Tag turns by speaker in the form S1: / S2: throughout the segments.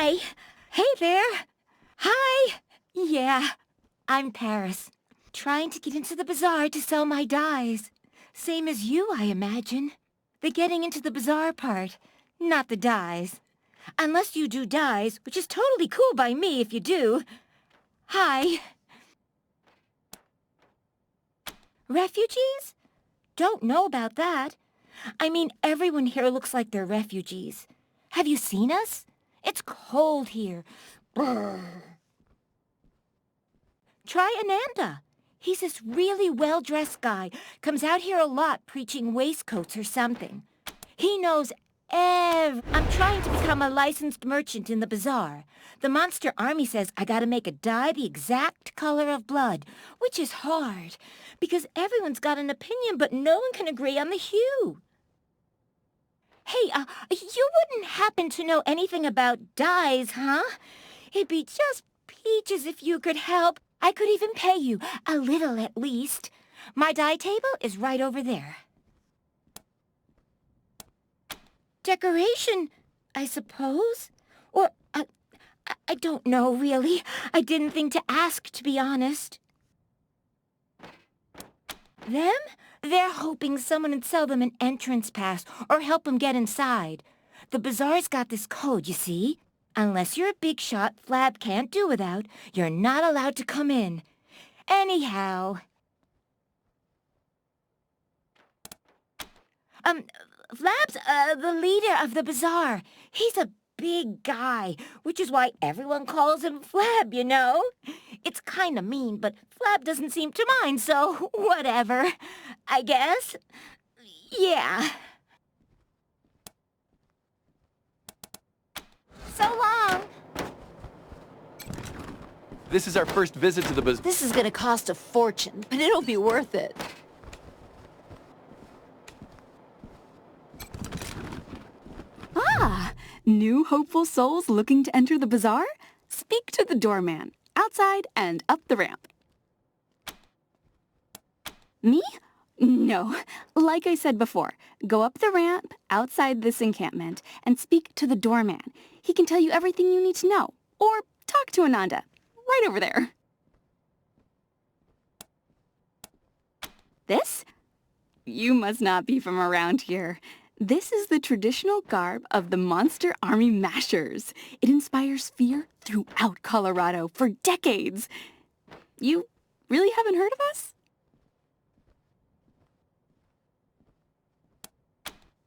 S1: Hi! Hey there! Hi! Yeah, I'm Paris. Trying to get into the bazaar to sell my dyes. Same as you, I imagine. The getting into the bazaar part, not the dyes. Unless you do dyes, which is totally cool by me if you do. Hi. Refugees? Don't know about that. I mean, everyone here looks like they're refugees. Have you seen us? It's cold here. Brr. Try Ananda. He's this really well-dressed guy. Comes out here a lot preaching waistcoats or something. He knows I'm trying to become a licensed merchant in the bazaar. The monster army says I gotta make a dye the exact color of blood, which is hard, because everyone's got an opinion, but no one can agree on the hue. Hey, you wouldn't happen to know anything about dyes, huh? It'd be just peaches if you could help. I could even pay you, a little at least. My dye table is right over there. Decoration, I suppose? Or, I don't know, really. I didn't think to ask, to be honest. Them? They're hoping someone would sell them an entrance pass or help them get inside. The bazaar's got this code, you see. Unless you're a big shot Flab can't do without, you're not allowed to come in. Anyhow... Flab's, the leader of the bazaar. He's a big guy, which is why everyone calls him Flab, you know? It's kinda mean, but Flab doesn't seem to mind, so whatever, I guess. Yeah. So long.
S2: This is our first visit to the bazaar.
S3: This is gonna cost a fortune, but it'll be worth it.
S4: Ah, new hopeful souls looking to enter the bazaar? Speak to the doorman, outside and up the ramp. Me? No. Like I said before, go up the ramp, outside this encampment, and speak to the doorman. He can tell you everything you need to know. Or talk to Ananda, right over there. This? You must not be from around here. This is the traditional garb of the Monster Army Mashers. It inspires fear throughout Colorado for decades. You really haven't heard of us?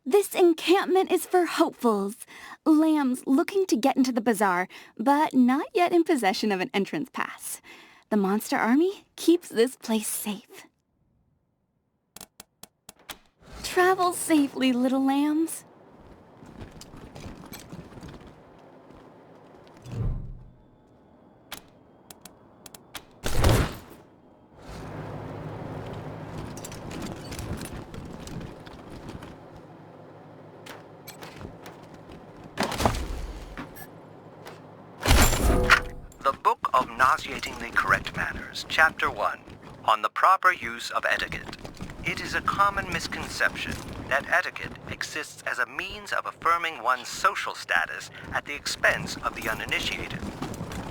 S4: This encampment is for hopefuls, lambs looking to get into the bazaar, but not yet in possession of an entrance pass. The Monster Army keeps this place safe. Travel safely, little lambs.
S5: The Book of Nauseatingly Correct Manners, Chapter 1, on the proper use of etiquette. It is a common misconception that etiquette exists as a means of affirming one's social status at the expense of the uninitiated.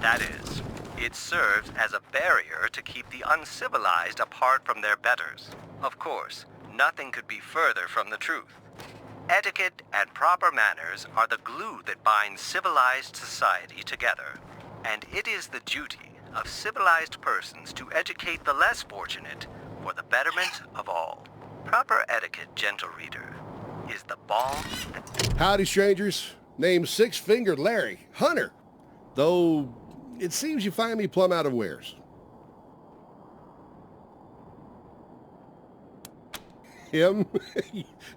S5: That is, it serves as a barrier to keep the uncivilized apart from their betters. Of course, nothing could be further from the truth. Etiquette and proper manners are the glue that binds civilized society together, and it is the duty of civilized persons to educate the less fortunate for the betterment of all. Proper etiquette, gentle reader, is the balm that...
S6: Howdy, strangers. Name's Six-Fingered Larry, Hunter. Though, it seems you find me plumb out of wares. Him?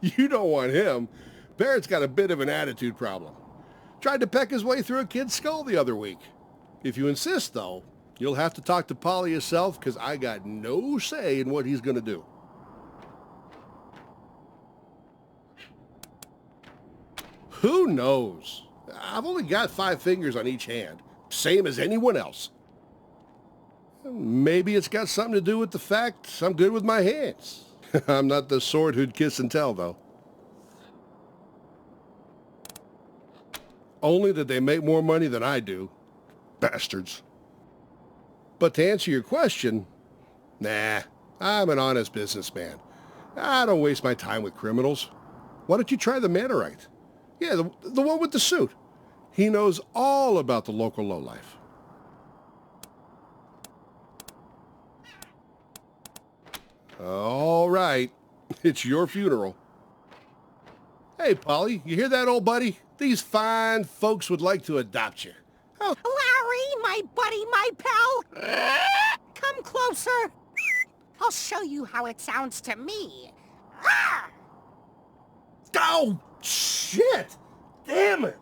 S6: You don't want him. Barrett's got a bit of an attitude problem. Tried to peck his way through a kid's skull the other week. If you insist, though, you'll have to talk to Polly yourself, because I got no say in what he's going to do. Who knows? I've only got 5 fingers on each hand, same as anyone else. Maybe it's got something to do with the fact I'm good with my hands. I'm not the sort who'd kiss and tell, though. Only that they make more money than I do. Bastards. But to answer your question, nah, I'm an honest businessman. I don't waste my time with criminals. Why don't you try the Mannerite? Yeah, the one with the suit. He knows all about the local lowlife. All right, it's your funeral. Hey, Polly, you hear that, old buddy? These fine folks would like to adopt you. Oh,
S7: Larry, my buddy, my pal. Come closer. I'll show you how it sounds to me.
S6: oh shit! Damn it!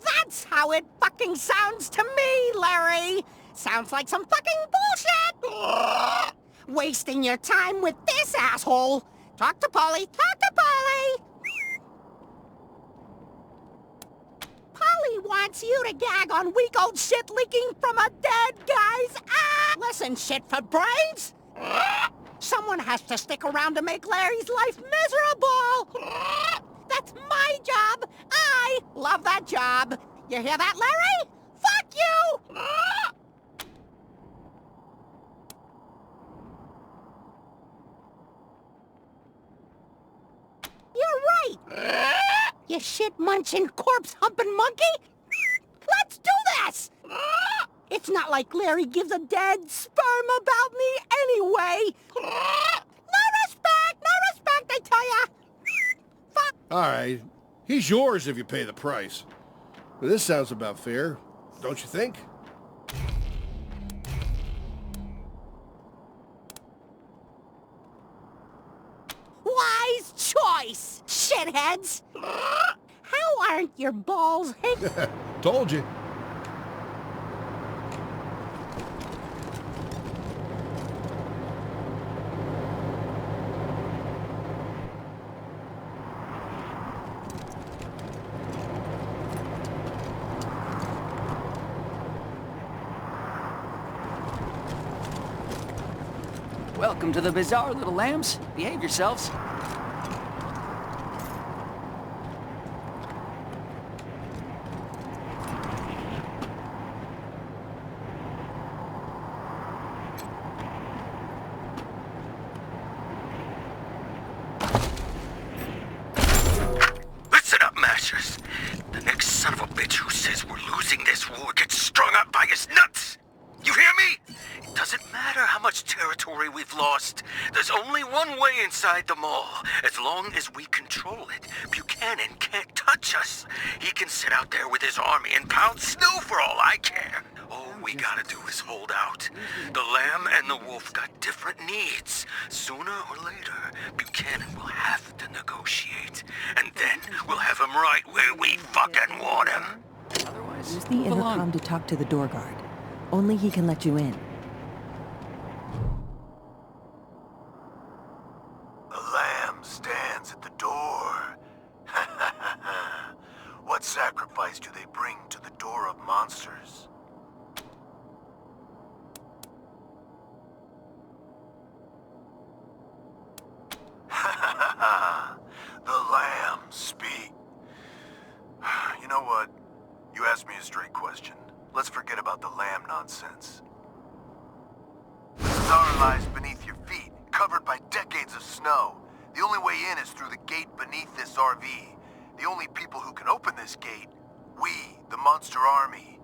S7: That's how it fucking sounds to me, Larry. Sounds like some fucking bullshit. Wasting your time with this asshole. Talk to Polly. Talk to Polly. Polly wants you to gag on weak old shit leaking from a dead guy's ass. Listen, shit for brains. Someone has to stick around to make Larry's life miserable. That's my job. I love that job. You hear that, Larry? Fuck you! You're right. You shit-munching, corpse-humping monkey. Let's do this! It's not like Larry gives a dead sperm about me anyway. No respect, I tell ya. Fuck.
S6: All right, he's yours if you pay the price. This sounds about fair, don't you think?
S7: Wise choice, shitheads. How aren't your balls hanging?
S6: Told you.
S8: Welcome to the bazaar, little lambs. Behave yourselves.
S5: Listen up, Masters. The next son of a bitch who says we're losing this war gets strung up by his nuts. You hear me? It doesn't matter how much territory we've lost. There's only one way inside the mall. As long as we control it, Buchanan can't touch us. He can sit out there with his army and pound snow for all I care. All we gotta do is hold out. The lamb and the wolf got different needs. Sooner or later, Buchanan will have to negotiate. And then we'll have him right where we fucking want him.
S8: Otherwise,
S9: Use the
S8: move along.
S9: intercom to talk to the door guard. Only he can let you in.
S10: The lamb stands at the door. What sacrifice do they bring to the door of monsters? The lamb speak. You know what? You asked me a straight question. Let's forget about the lamb nonsense. The bazaar lies beneath your feet, covered by decades of snow. The only way in is through the gate beneath this RV. The only people who can open this gate, we, the Monster Army.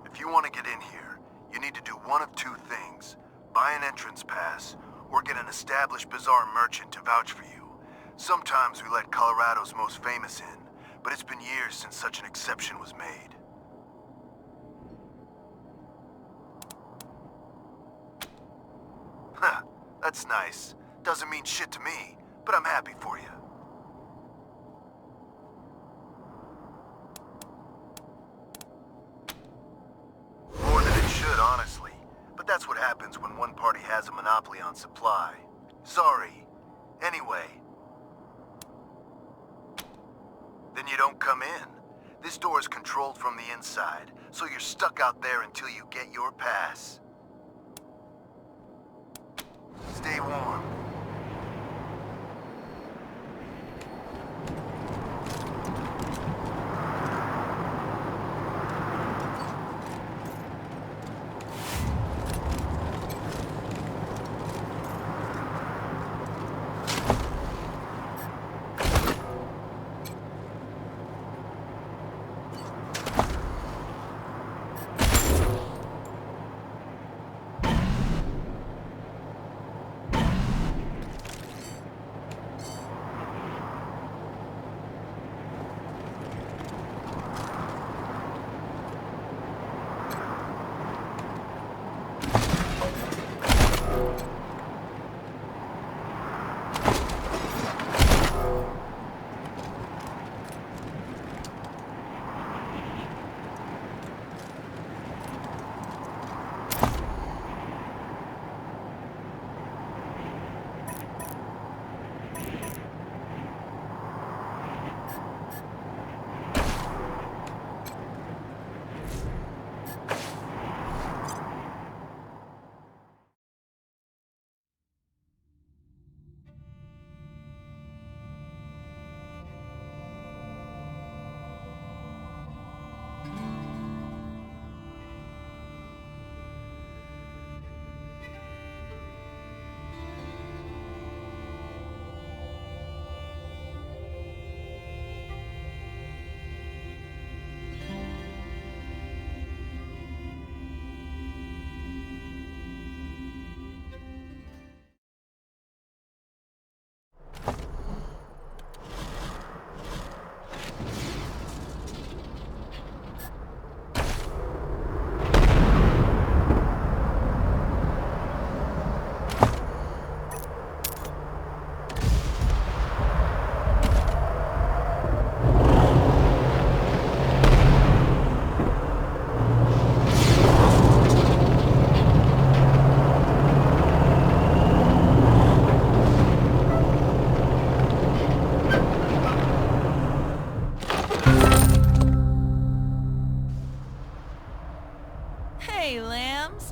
S10: If you want to get in here, you need to do one of two things. Buy an entrance pass, or get an established bazaar merchant to vouch for you. Sometimes we let Colorado's most famous in, but it's been years since such an exception was made. Huh, that's nice. Doesn't mean shit to me, but I'm happy for you. More than it should, honestly. But that's what happens when one party has a monopoly on supply. Sorry. Anyway. Then you don't come in. This door is controlled from the inside, so you're stuck out there until you get your pass. Stay warm.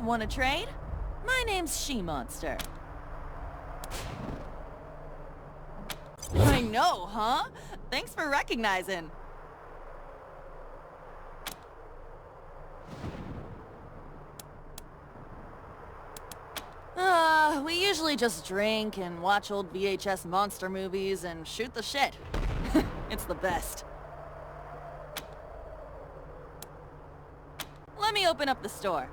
S11: Want to trade? My name's She-Monster. I know, huh? Thanks for recognizing. We usually just drink and watch old VHS monster movies and shoot the shit. It's the best. Let me open up the store.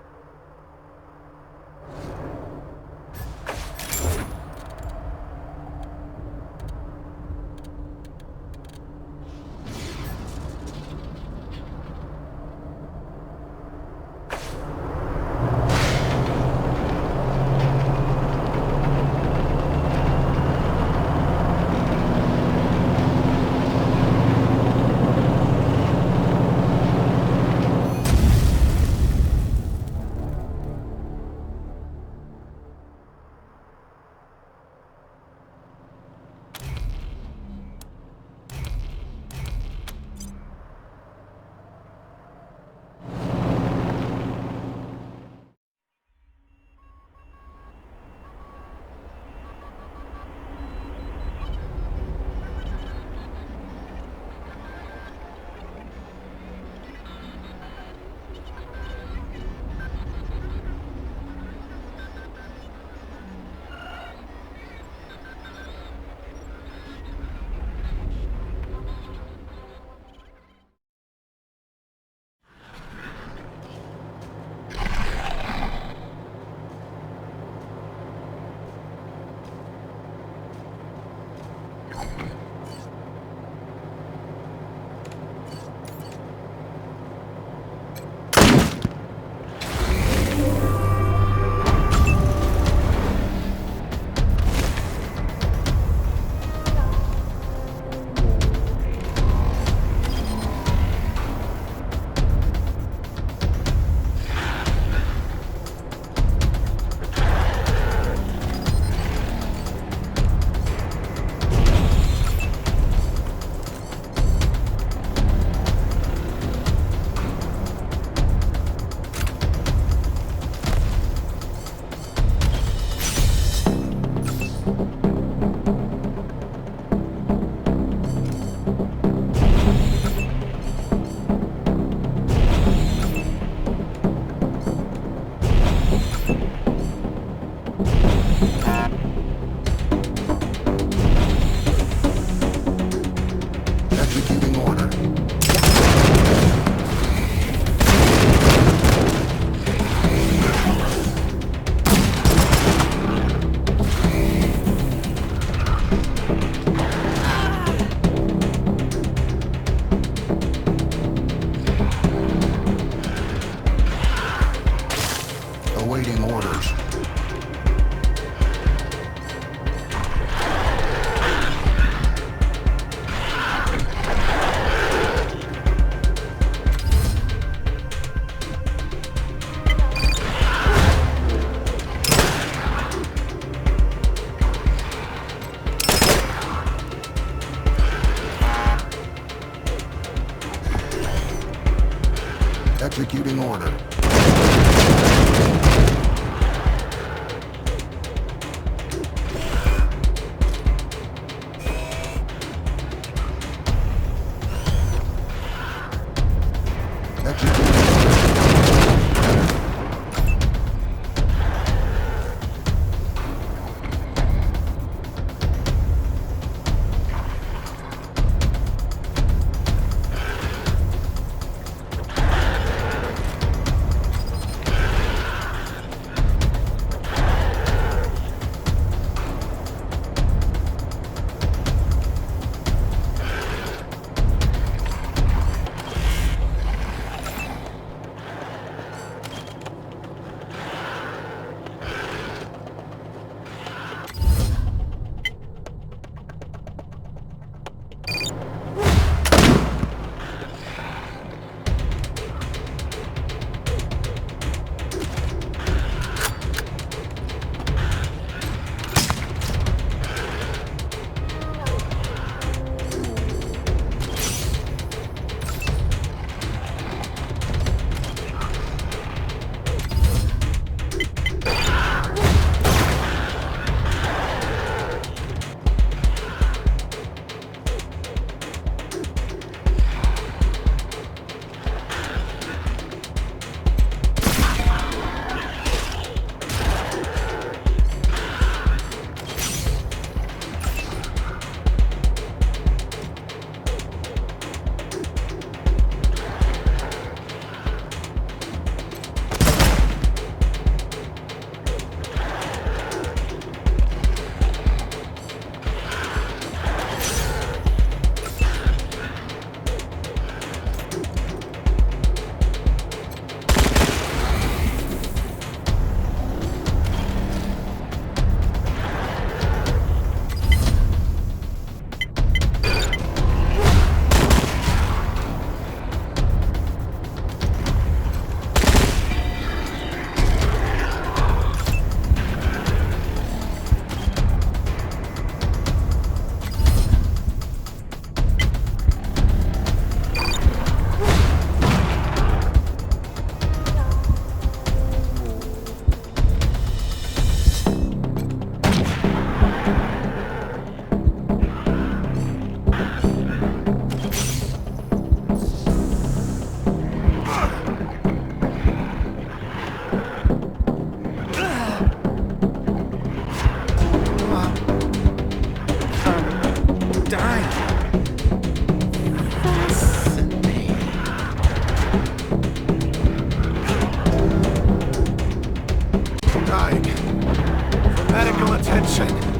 S6: God's sake.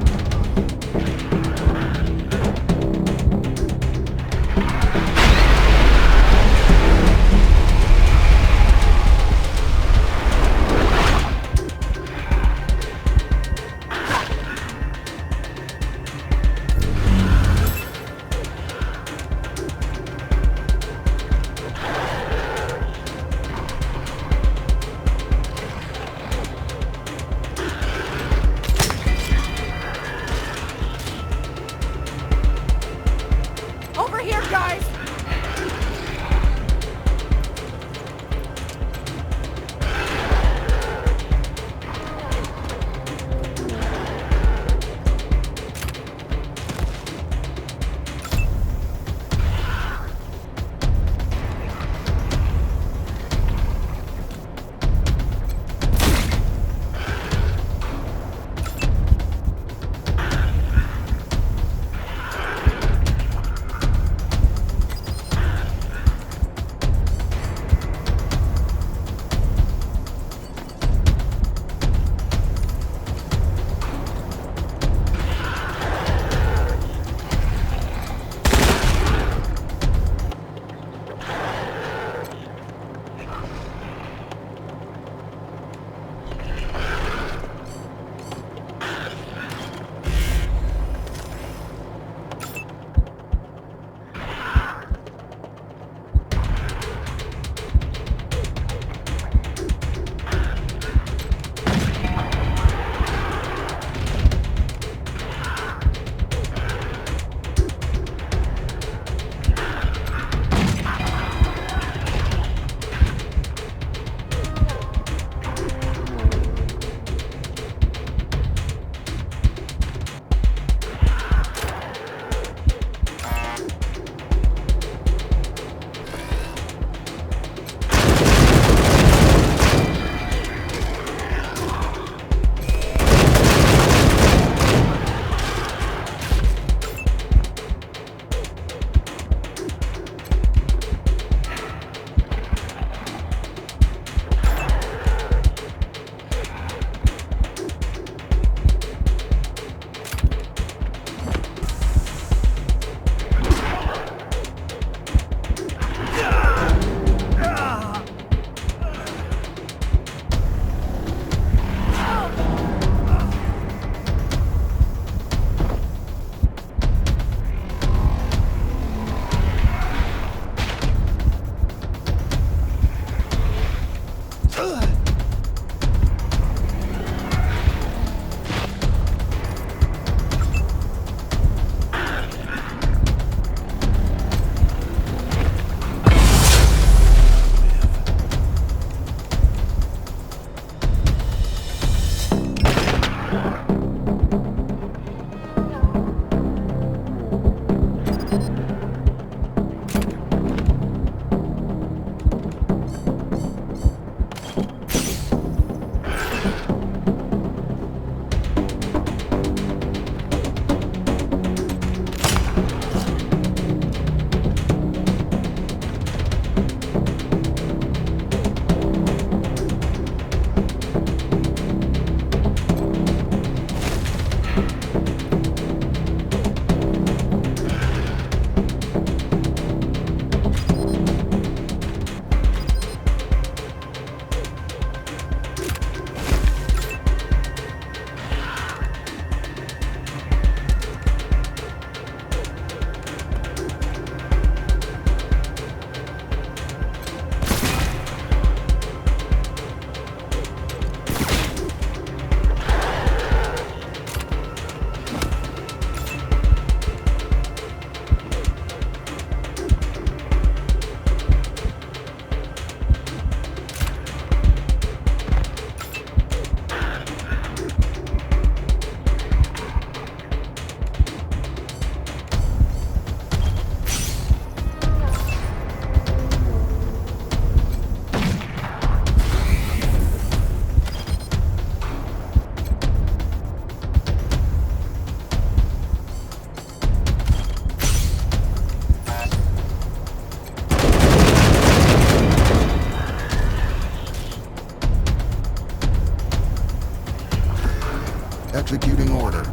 S10: Executing order.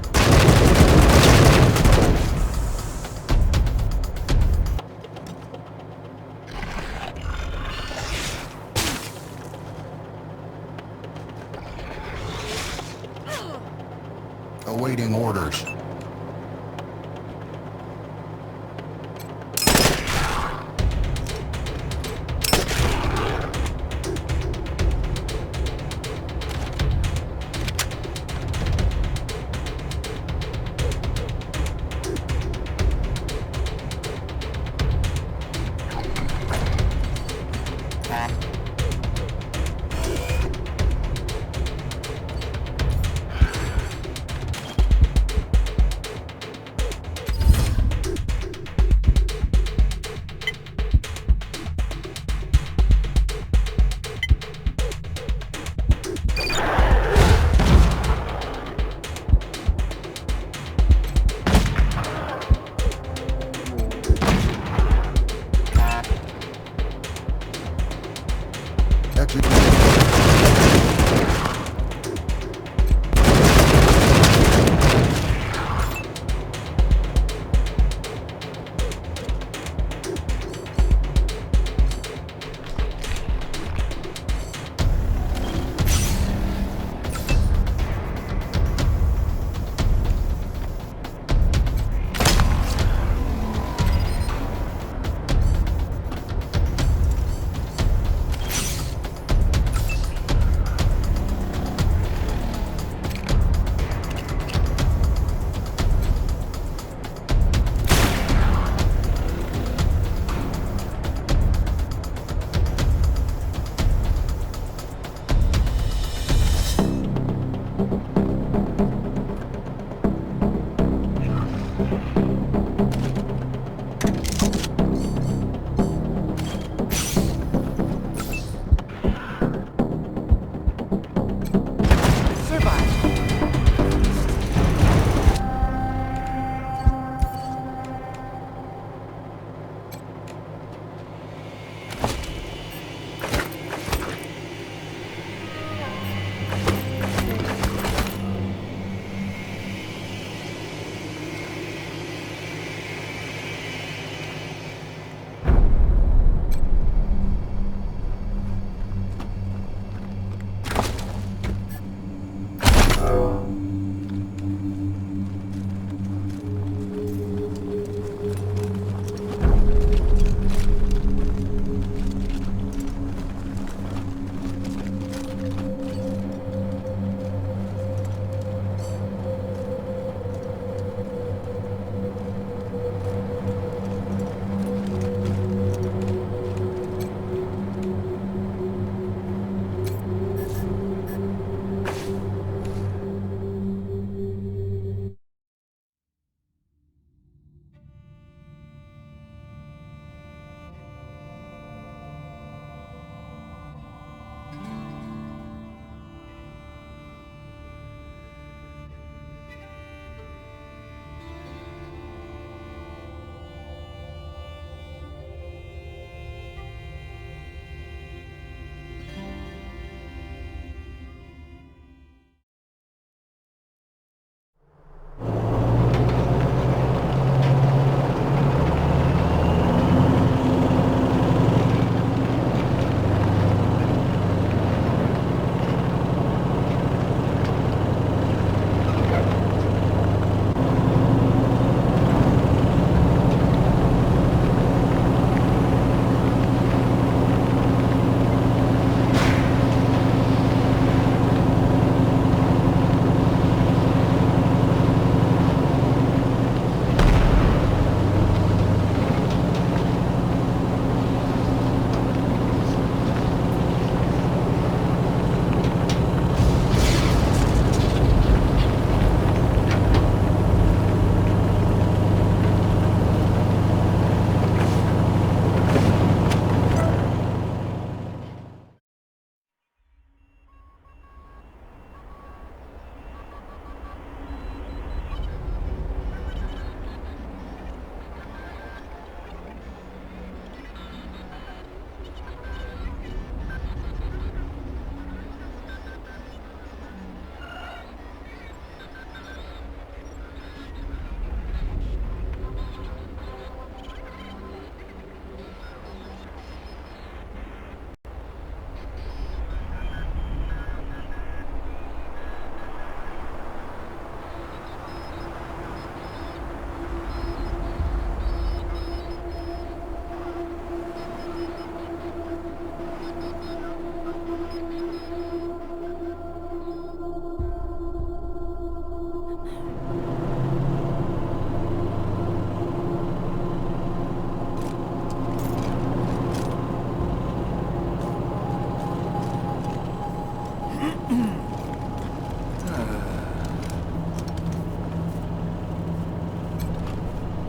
S10: Awaiting orders.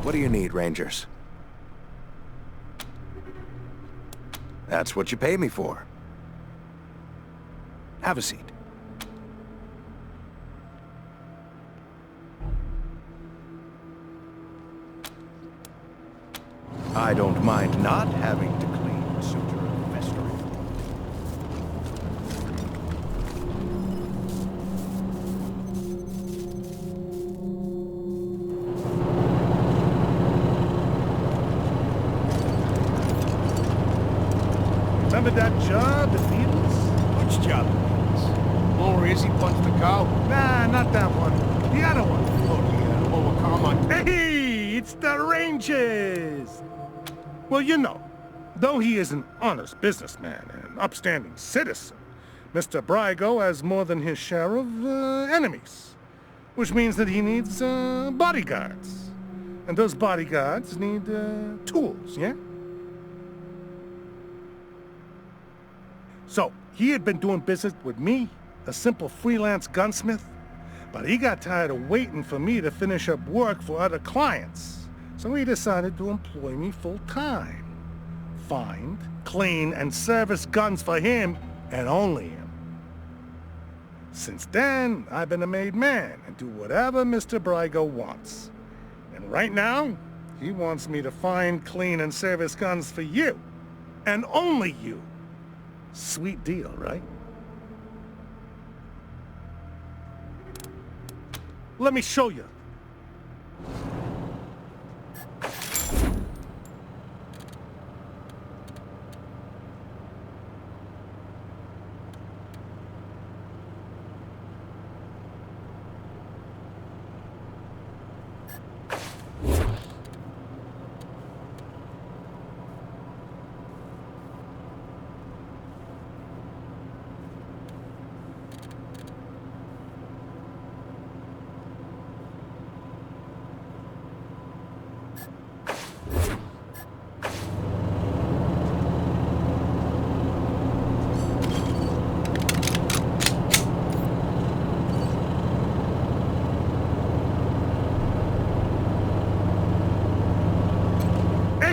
S10: What do you need, Rangers? That's what you pay me for. Have a seat. I don't mind not having to clean suture and festering.
S12: Remember that job at Beatles?
S6: Which job? Oh, Izzy punched the cow?
S12: Nah, not that one. The other one.
S6: Oh, yeah. Oh, come on.
S12: Hey, it's the Rangers! Well, you know, though he is an honest businessman and upstanding citizen, Mr. Brygo has more than his share of enemies, which means that he needs bodyguards. And those bodyguards need tools, yeah? So, he had been doing business with me, a simple freelance gunsmith, but he got tired of waiting for me to finish up work for other clients. So he decided to employ me full-time. Find, clean, and service guns for him, and only him. Since then, I've been a made man and do whatever Mr. Brygo wants. And right now, he wants me to find, clean, and service guns for you. And only you. Sweet deal, right? Let me show you.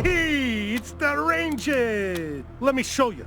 S12: Hey, it's the Rangers! Let me show you.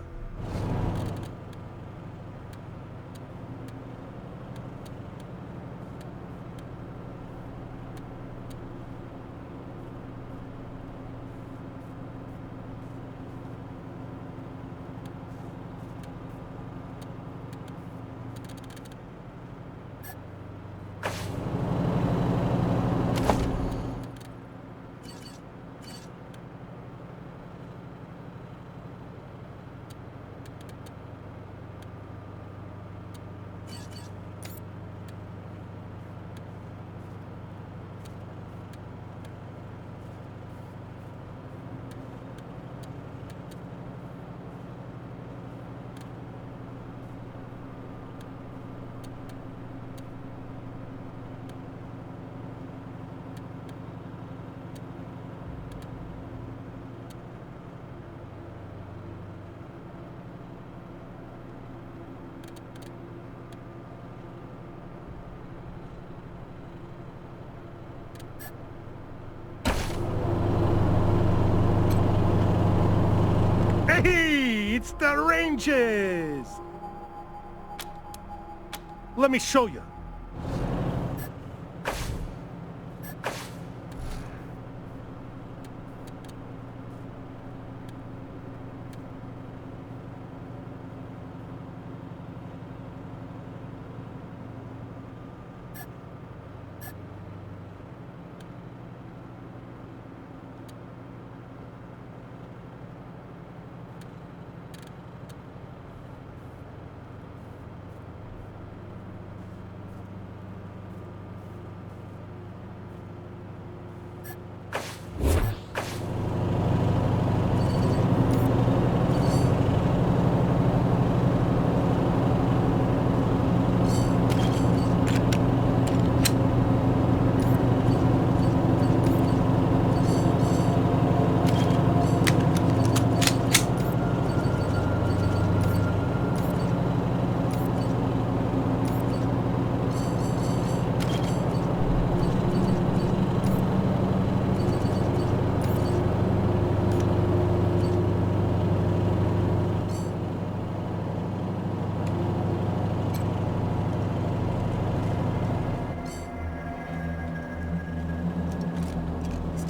S12: Hey, it's the Rangers! Let me show you.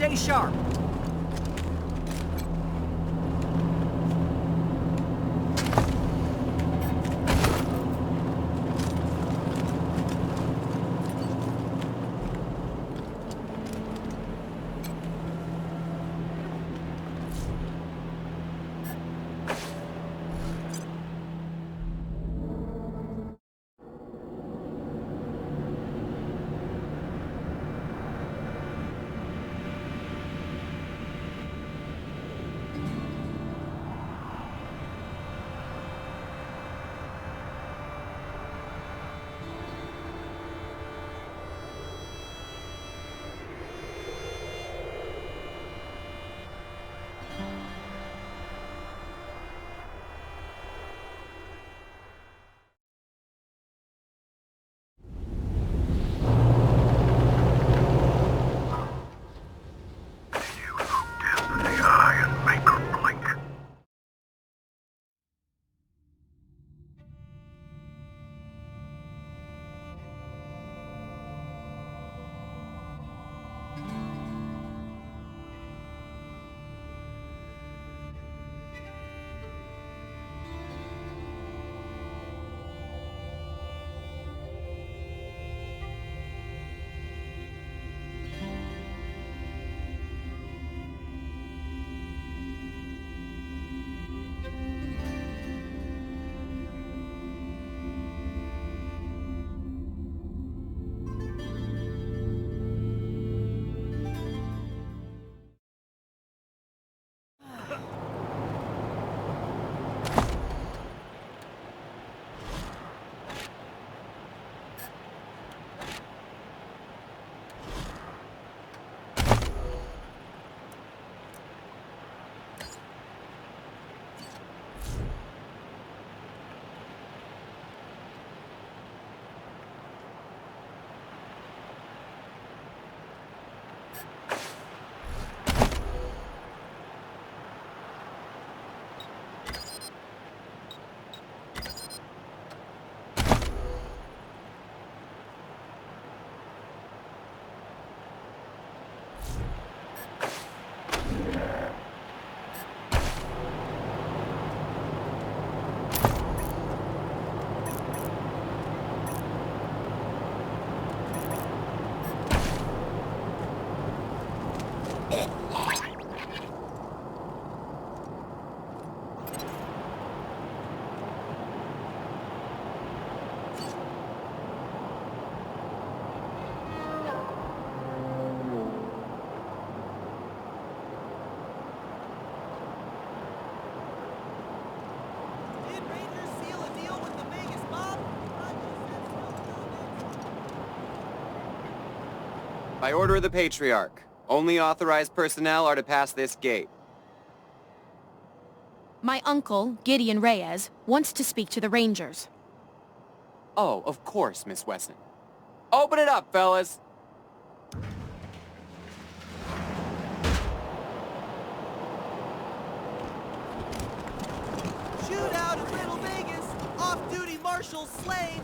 S8: Stay sharp.
S13: By order of the Patriarch, only authorized personnel are to pass this gate.
S14: My uncle, Gideon Reyes, wants to speak to the Rangers.
S13: Oh, of course, Miss Wesson. Open it up, fellas!
S15: Shootout in Little Vegas! Off-duty marshals slain!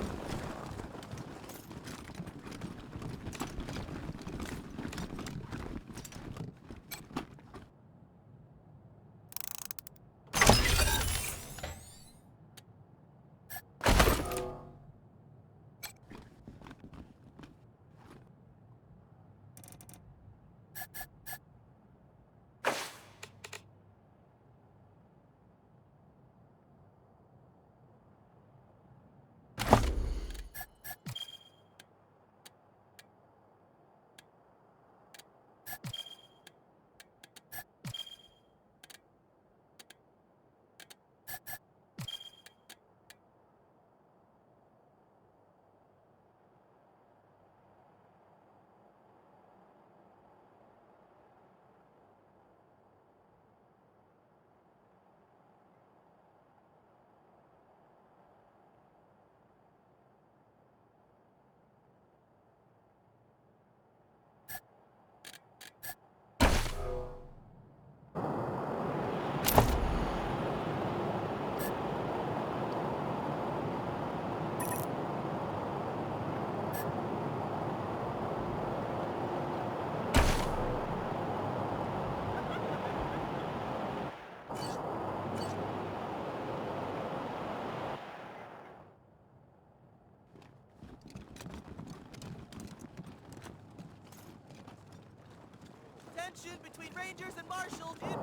S15: tension between Rangers and Marshals in...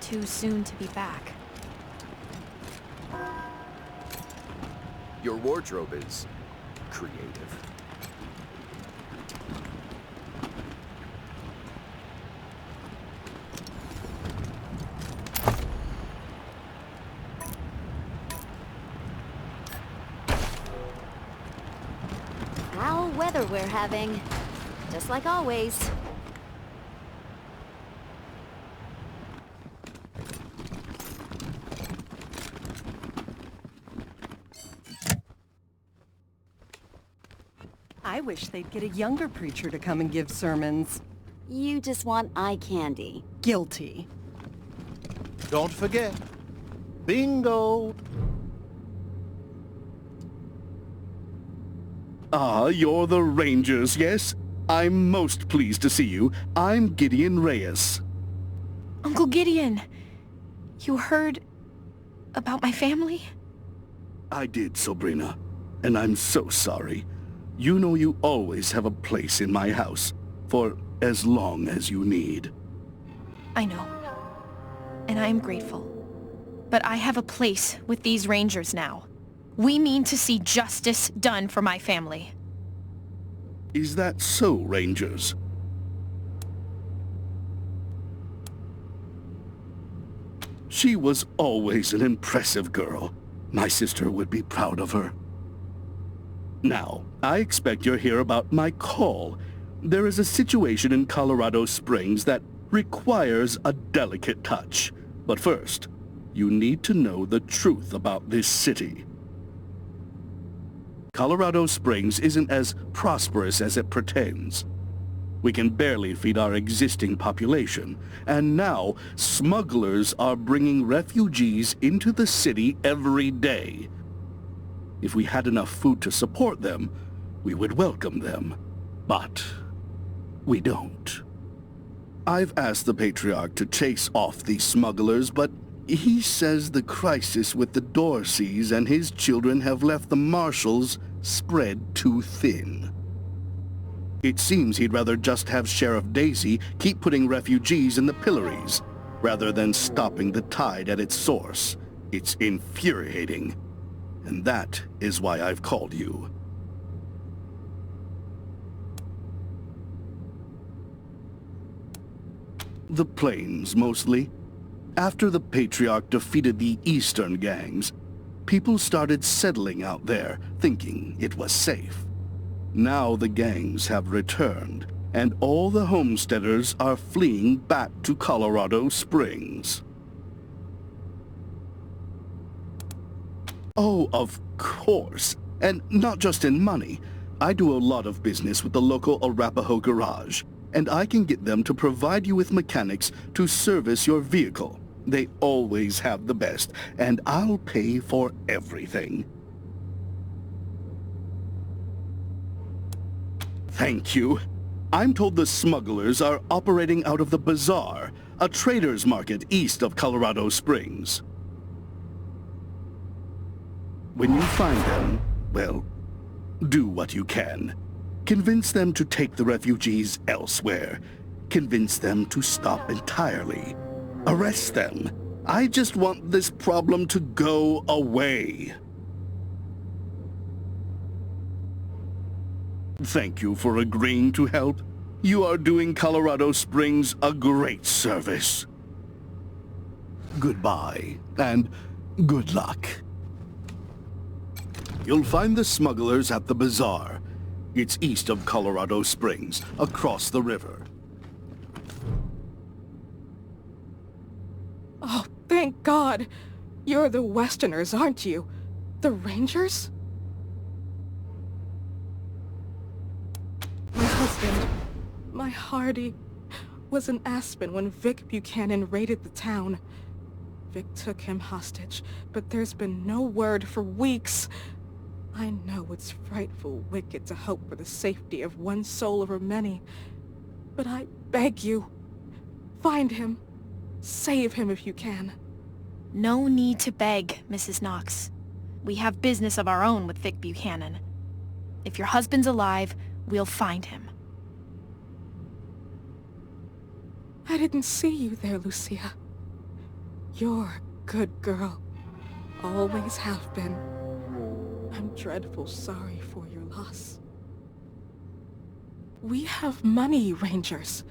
S14: Too soon to be back.
S2: Your wardrobe is creative.
S3: Foul weather we're having. Just like always.
S9: I wish they'd get a younger preacher to come and give sermons.
S3: You just want eye candy.
S9: Guilty.
S12: Don't forget. Bingo!
S16: Ah, you're the Rangers, yes? I'm most pleased to see you. I'm Gideon Reyes.
S14: Uncle Gideon, you heard about my family?
S16: I did, Sabrina, and I'm so sorry. You know you always have a place in my house, for as long as you need.
S14: I know, and I am grateful. But I have a place with these Rangers now. We mean to see justice done for my family.
S16: Is that so, Rangers? She was always an impressive girl. My sister would be proud of her. Now, I expect you're here about my call. There is a situation in Colorado Springs that requires a delicate touch. But first, you need to know the truth about this city. Colorado Springs isn't as prosperous as it pretends. We can barely feed our existing population, and now smugglers are bringing refugees into the city every day. If we had enough food to support them, we would welcome them. But we don't. I've asked the Patriarch to chase off these smugglers, but he says the crisis with the Dorseys and his children have left the Marshals spread too thin. It seems he'd rather just have Sheriff Daisy keep putting refugees in the pillories, rather than stopping the tide at its source. It's infuriating. And that is why I've called you. The Plains, mostly. After the Patriarch defeated the Eastern gangs, people started settling out there, thinking it was safe. Now the gangs have returned, and all the homesteaders are fleeing back to Colorado Springs. Oh, of course. And not just in money. I do a lot of business with the local Arapaho garage, and I can get them to provide you with mechanics to service your vehicle. They always have the best, and I'll pay for everything. Thank you. I'm told the smugglers are operating out of the Bazaar, a trader's market east of Colorado Springs. When you find them, well, do what you can. Convince them to take the refugees elsewhere. Convince them to stop entirely. Arrest them. I just want this problem to go away. Thank you for agreeing to help. You are doing Colorado Springs a great service. Goodbye, and Good luck. You'll find the smugglers at the bazaar. It's east of Colorado Springs, across the river.
S17: Oh, thank God! You're the Westerners, aren't you? The Rangers? My husband, my Hardy, was in Aspen when Vic Buchanan raided the town. Vic took him hostage, but there's been no word for weeks. I know it's frightful wicked to hope for the safety of one soul over many, but I beg you, find him. Save him if you can.
S14: No need to beg, Mrs. Knox. We have business of our own with Vic Buchanan. If your husband's alive, we'll find him.
S17: I didn't see you there, Lucia. You're a good girl. Always have been. I'm dreadful sorry for your loss. We have money, Rangers.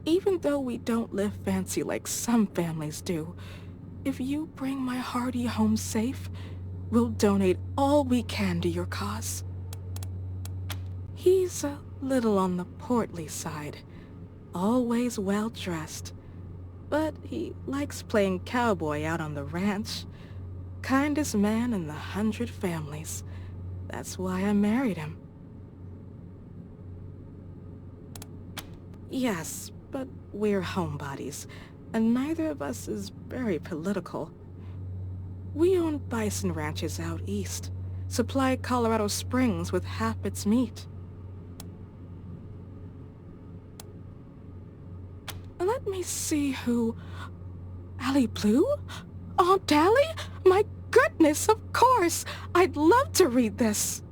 S17: Even though we don't live fancy like some families do, if you bring my Hardy home safe, we'll donate all we can to your cause. He's a little on the portly side, always well-dressed, but he likes playing cowboy out on the ranch. Kindest man in the 100 families. That's why I married him. Yes, but we're homebodies, and neither of us is very political. We own bison ranches out east, supply Colorado Springs with half its meat. Let me see who... Allie Blue? Aunt Allie? My goodness, of course! I'd love to read this.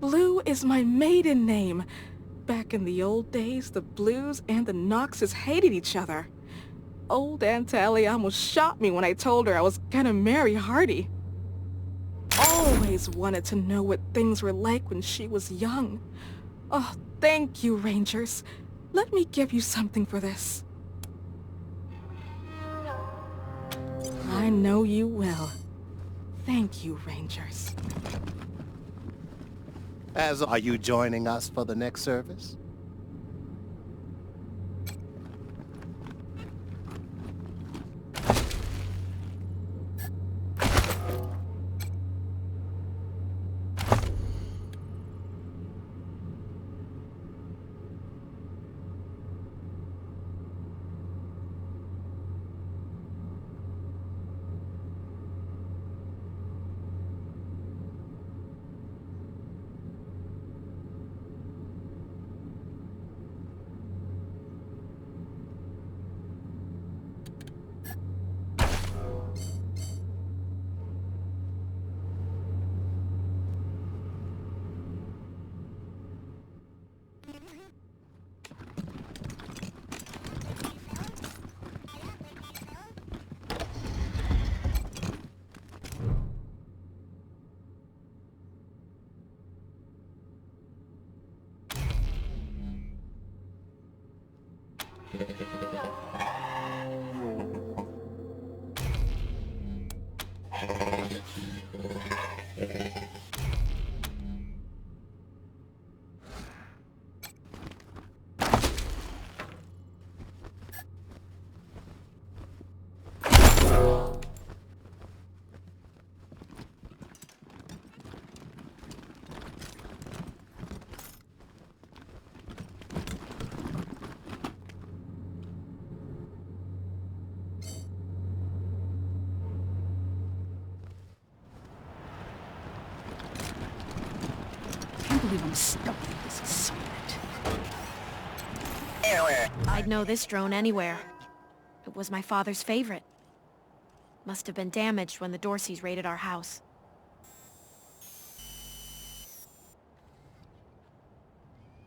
S17: Blue is my maiden name. Back in the old days, the Blues and the Knoxes hated each other. Old Aunt Allie almost shot me when I told her I was gonna marry Hardy. Always wanted to know what things were like when she was young. Oh, thank you, Rangers. Let me give you something for this. I know you will. Thank you, Rangers.
S18: Are you joining us for the next service?
S14: I'm stuck with this assignment. I'd know this drone anywhere. It was my father's favorite. Must have been damaged when the Dorseys raided our house.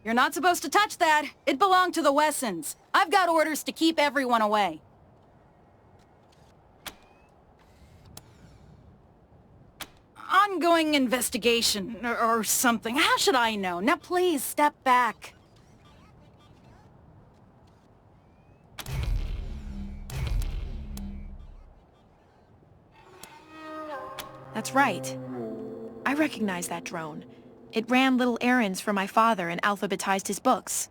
S11: You're not supposed to touch that. It belonged to the Wessons. I've got orders to keep everyone away. Ongoing investigation, or something. How should I know? Now please, step back.
S14: That's right. I recognize that drone. It ran little errands for my father and alphabetized his books.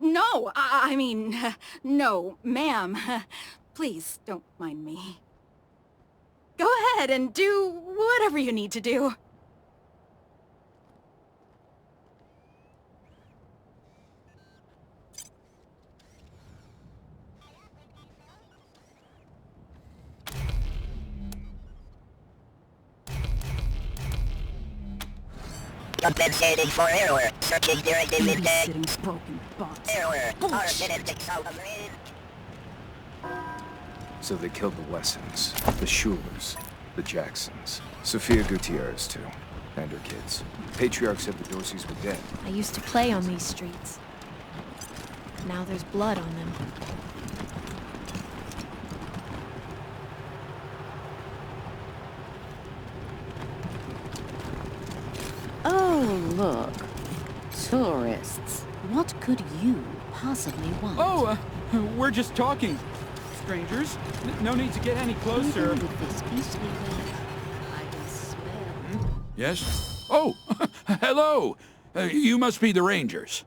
S17: No, I mean, no, ma'am. Please don't mind me. Go ahead and do whatever you need to do.
S19: Compensating for error. Searching directive index.
S17: Broken bots.
S19: Error.
S2: So they killed the Wessons, the Schulers, the Jacksons, Sophia Gutierrez too, and her kids. Patriarch said the Dorseys were dead.
S14: I used to play on these streets. Now there's blood on them.
S20: Oh, look. Tourists. What could you possibly want?
S8: Oh, we're just talking. Strangers. No need to get any closer.
S21: Yes? Oh, hello. You must be the Rangers.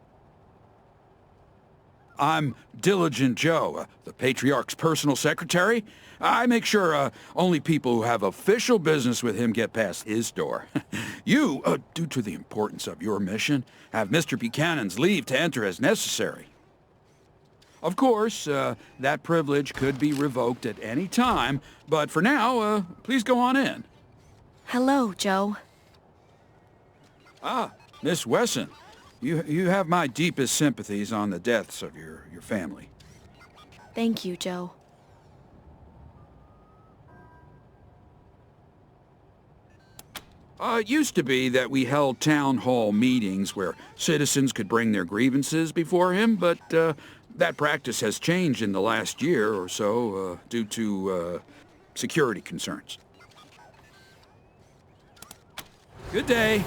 S21: I'm Diligent Joe, the Patriarch's personal secretary. I make sure only people who have official business with him get past his door. You, due to the importance of your mission, have Mr. Buchanan's leave to enter as necessary. Of course, that privilege could be revoked at any time, but for now, please go on in.
S14: Hello, Joe.
S21: Ah, Miss Wesson. You have my deepest sympathies on the deaths of your family.
S14: Thank you, Joe.
S21: It used to be that we held town hall meetings where citizens could bring their grievances before him, but that practice has changed in the last year or so due to security concerns. Good day.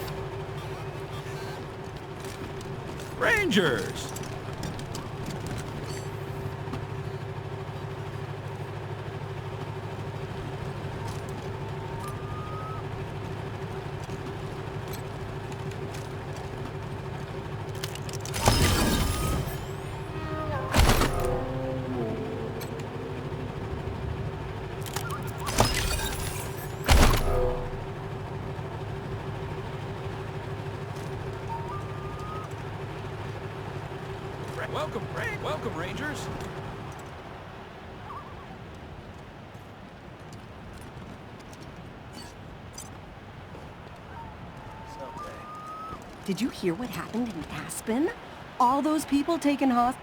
S21: Rangers! Welcome, Rangers.
S9: Did you hear what happened in Aspen? All those people taken hostage.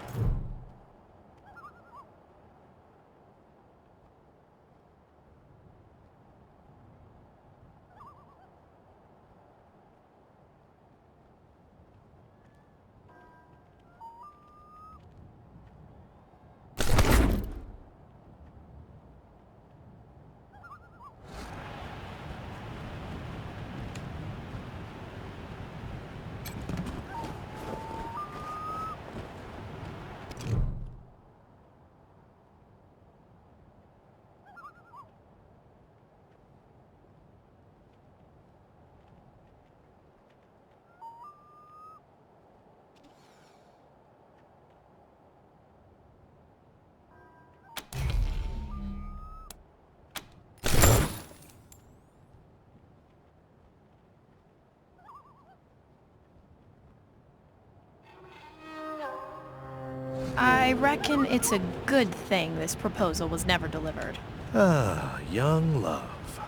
S14: I reckon it's a good thing this proposal was never delivered.
S18: Ah, young love.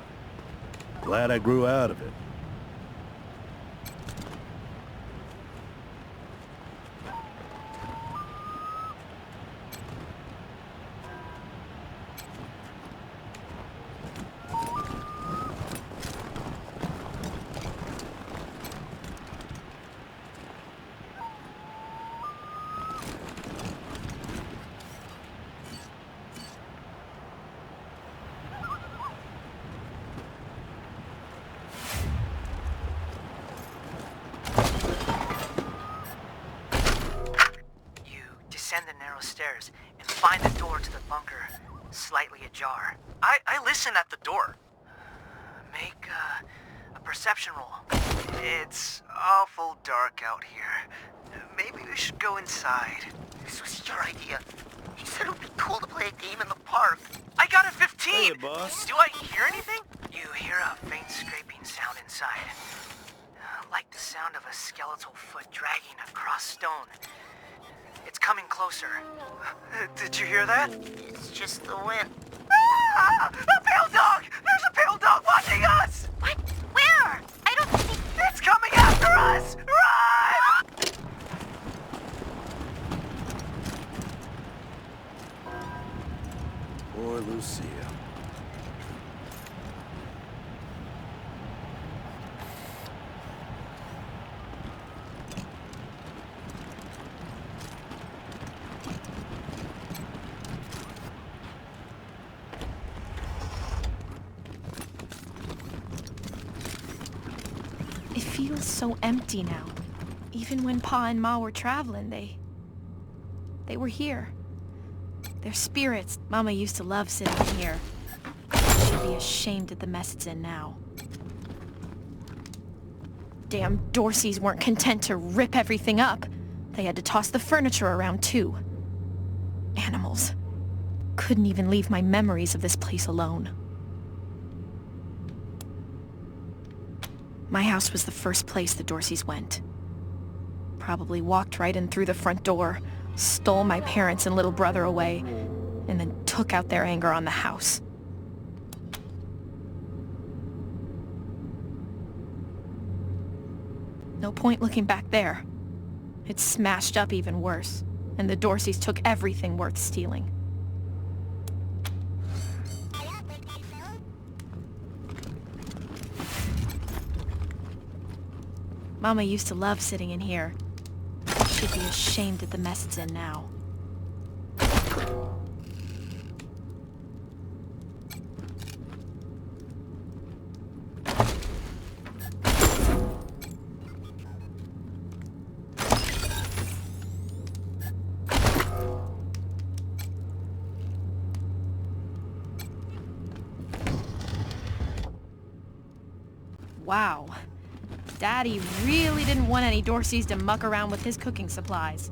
S18: Glad I grew out of it.
S1: descend the narrow stairs and find the door to the bunker slightly ajar. I listen at the door. Make a perception roll. It's awful dark out here. Maybe we should go inside.
S22: This was your idea. You said it would be cool to play a game in the park.
S1: I got a 15!
S22: Hey, boss.
S1: Do I hear anything? You hear a faint scraping sound inside. Like the sound of a skeletal foot dragging across stone. It's coming closer. Did you hear that?
S22: It's just the wind.
S1: Ah! A pale dog! There's a pale dog watching us!
S22: What? Where? I don't think...
S1: It's coming after us! Run!
S18: Poor Lucia.
S14: It feels so empty now. Even when Pa and Ma were traveling, they were here. Their spirits. Mama used to love sitting here. She'd be ashamed at the mess it's in now. Damn Dorseys weren't content to rip everything up. They had to toss the furniture around too. Animals. Couldn't even leave my memories of this place alone. My house was the first place the Dorseys went. Probably walked right in through the front door, stole my parents and little brother away, and then took out their anger on the house. No point looking back there. It's smashed up even worse, and the Dorseys took everything worth stealing. Mama used to love sitting in here. She'd be ashamed at the mess it's in now. Wow. Daddy really didn't want any Dorseys to muck around with his cooking supplies.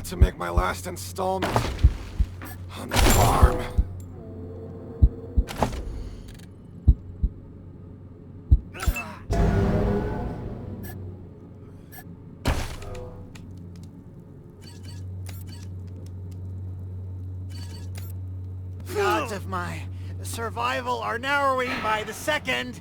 S4: to make my last installment on the farm.
S15: The odds of my survival are narrowing by the second.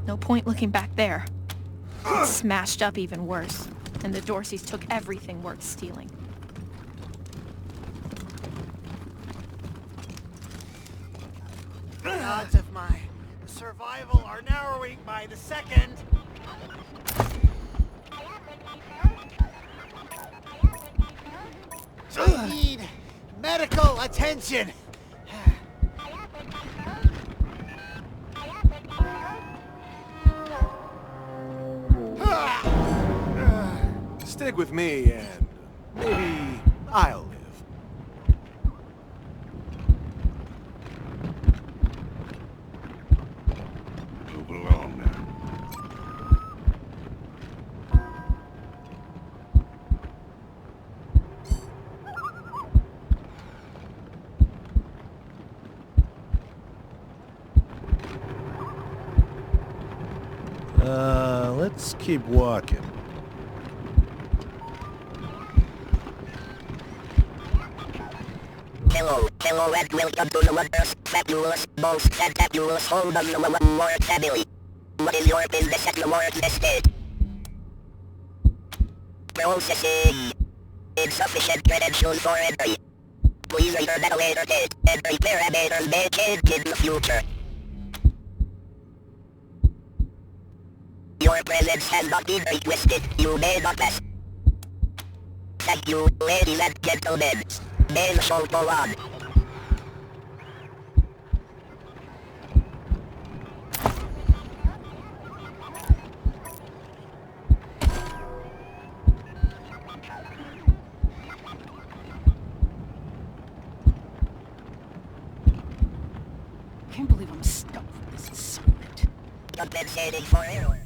S14: No point looking back there. It's smashed up even worse, and the Dorseys took everything worth stealing.
S15: The odds of my survival are narrowing by the second. I need medical attention.
S4: Stick with me and maybe I'll live.
S16: Move along now.
S18: Let's keep walking.
S19: Hello, and welcome to the wondrous, fabulous, most fantabulous home of the Ward family. What is your business at the Ward estate? Processing. Insufficient credentials for entry. Please return at a later date, and parameters may change in the future. Your presence has not been requested. You may not pass. Thank you, ladies and gentlemen. May the show go on.
S9: Can't believe I'm stuck with this assignment.
S19: Compensating for error.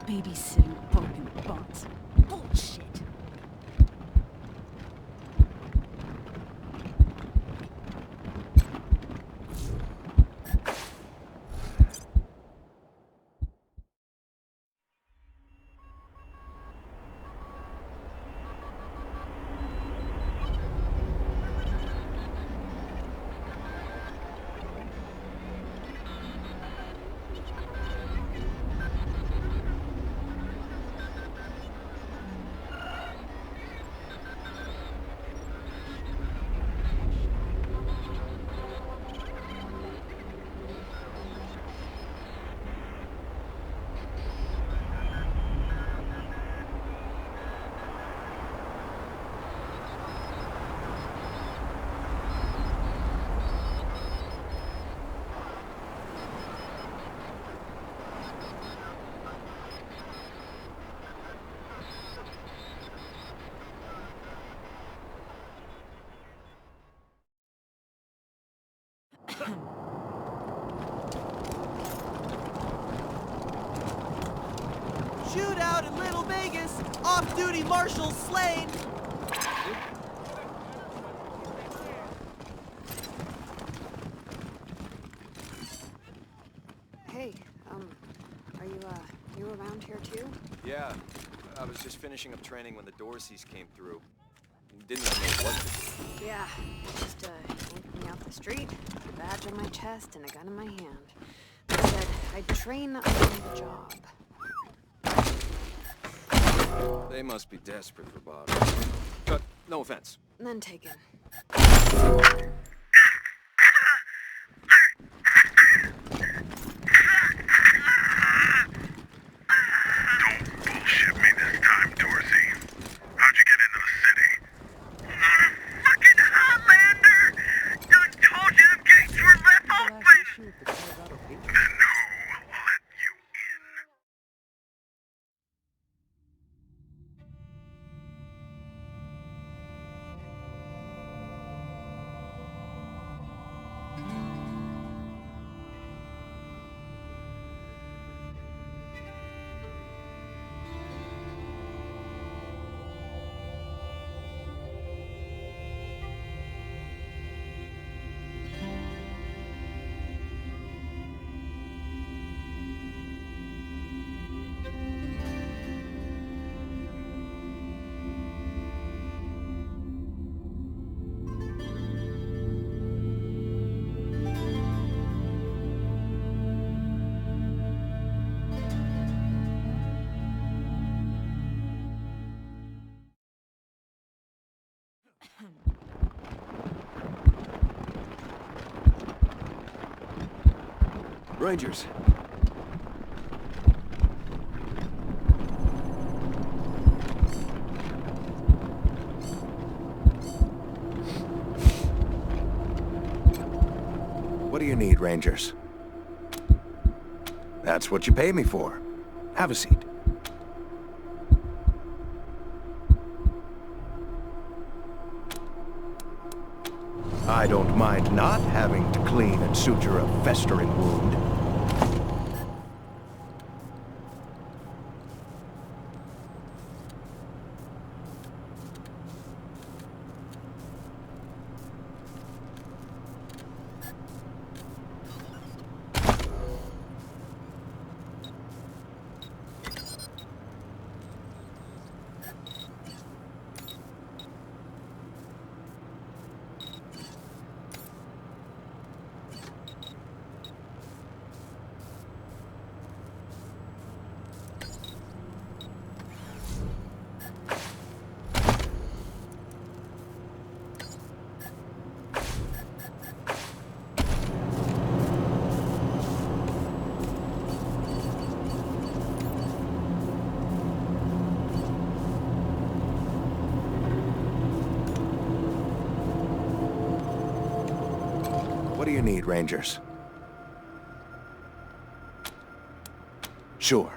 S9: Babysitting broken bots. Bullshit.
S15: Shootout in Little Vegas. Off-duty marshals slain.
S3: Hey, are you around here too?
S2: Yeah, I was just finishing up training when the Dorseys came through. Didn't even know what to do.
S3: Yeah, just yanked me out the street, a badge on my chest and a gun in my hand. They said I'd train on the job.
S2: They must be desperate for Bob. No offense.
S3: None taken.
S10: Bullshit me this time, Dorsey. How'd you get into the
S2: Rangers. What do you need, Rangers? That's what you pay me for. Have a seat. I don't mind not having to clean and suture a festering wound. What do you need, Rangers? Sure.